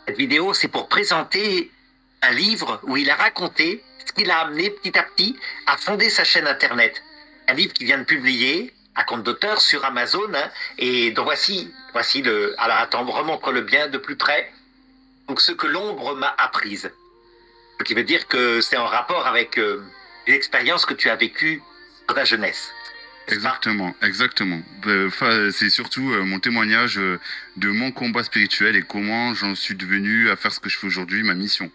Cette vidéo, c'est pour présenter un livre où il a raconté ce qu'il a amené petit à petit à fonder sa chaîne internet. Un livre qu'il vient de publier à compte d'auteur sur Amazon. Et donc voici le. Alors attends, remontre-le bien de plus près. Donc ce que l'ombre m'a apprise. Ce qui veut dire que c'est en rapport avec les expériences que tu as vécues dans ta jeunesse. Exactement, exactement. C'est surtout mon témoignage de mon combat spirituel et comment j'en suis devenu à faire ce que je fais aujourd'hui, ma mission.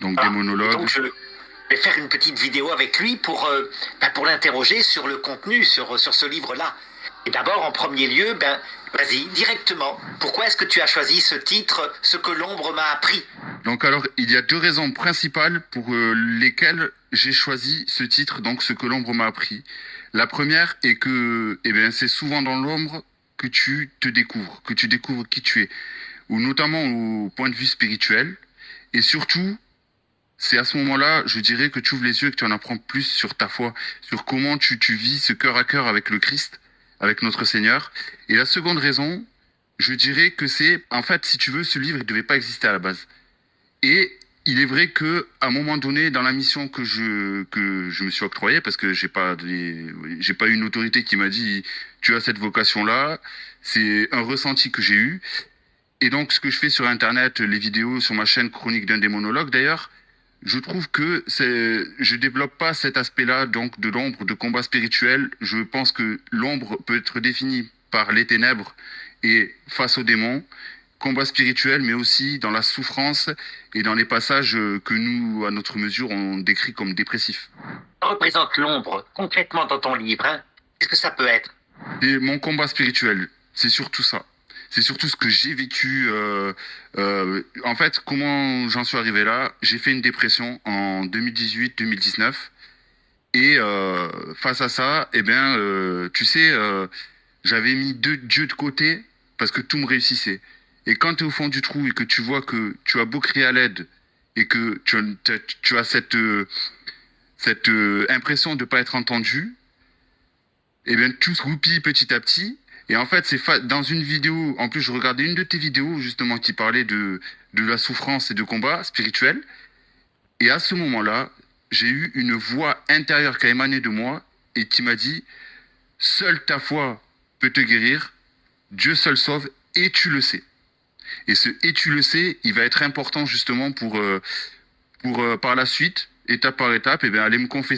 Donc des Voilà. Et monologues. donc je vais faire une petite vidéo avec lui pour l'interroger sur le contenu, sur ce livre-là. Et d'abord, en premier lieu, vas-y, directement. Pourquoi est-ce que tu as choisi ce titre, Ce que l'ombre m'a appris? Donc alors, il y a deux raisons principales pour lesquelles j'ai choisi ce titre, donc ce que l'ombre m'a appris. La première est que, eh bien, c'est souvent dans l'ombre que tu te découvres, que tu découvres qui tu es, ou notamment au point de vue spirituel. Et surtout, c'est à ce moment-là, je dirais que tu ouvres les yeux et que tu en apprends plus sur ta foi, sur comment tu vis ce cœur à cœur avec le Christ, avec notre Seigneur. Et la seconde raison, je dirais que c'est, en fait, si tu veux, ce livre, il ne devait pas exister à la base. Et il est vrai que à un moment donné, dans la mission que je me suis octroyée, parce que j'ai pas eu une autorité qui m'a dit tu as cette vocation-là, c'est un ressenti que j'ai eu. Et donc, ce que je fais sur Internet, les vidéos sur ma chaîne Chronique d'un démonologue, d'ailleurs, je trouve que je développe pas cet aspect-là, donc, de l'ombre, de combat spirituel. Je pense que l'ombre peut être définie par les ténèbres et face aux démons, combat spirituel, mais aussi dans la souffrance et dans les passages que nous, à notre mesure, on décrit comme dépressifs. Représente l'ombre concrètement dans ton livre. Qu'est-ce que ça peut être? Et mon combat spirituel, c'est surtout ça. C'est surtout ce que j'ai vécu. En fait, comment j'en suis arrivé là? J'ai fait une dépression en 2018-2019. Et face à ça, eh bien, tu sais, j'avais mis Dieu de côté parce que tout me réussissait. Et quand tu es au fond du trou et que tu vois que tu as beau crier à l'aide et que tu as cette impression de ne pas être entendu, eh bien, tout se goupille petit à petit. Et en fait, dans une vidéo, en plus, je regardais une de tes vidéos, justement, qui parlait de la souffrance et de combat spirituel. Et à ce moment-là, j'ai eu une voix intérieure qui a émané de moi et qui m'a dit, seule ta foi peut te guérir, Dieu seul sauve, et tu le sais. Et ce et tu le sais, il va être important justement pour par la suite, étape par étape, et bien, aller me confesser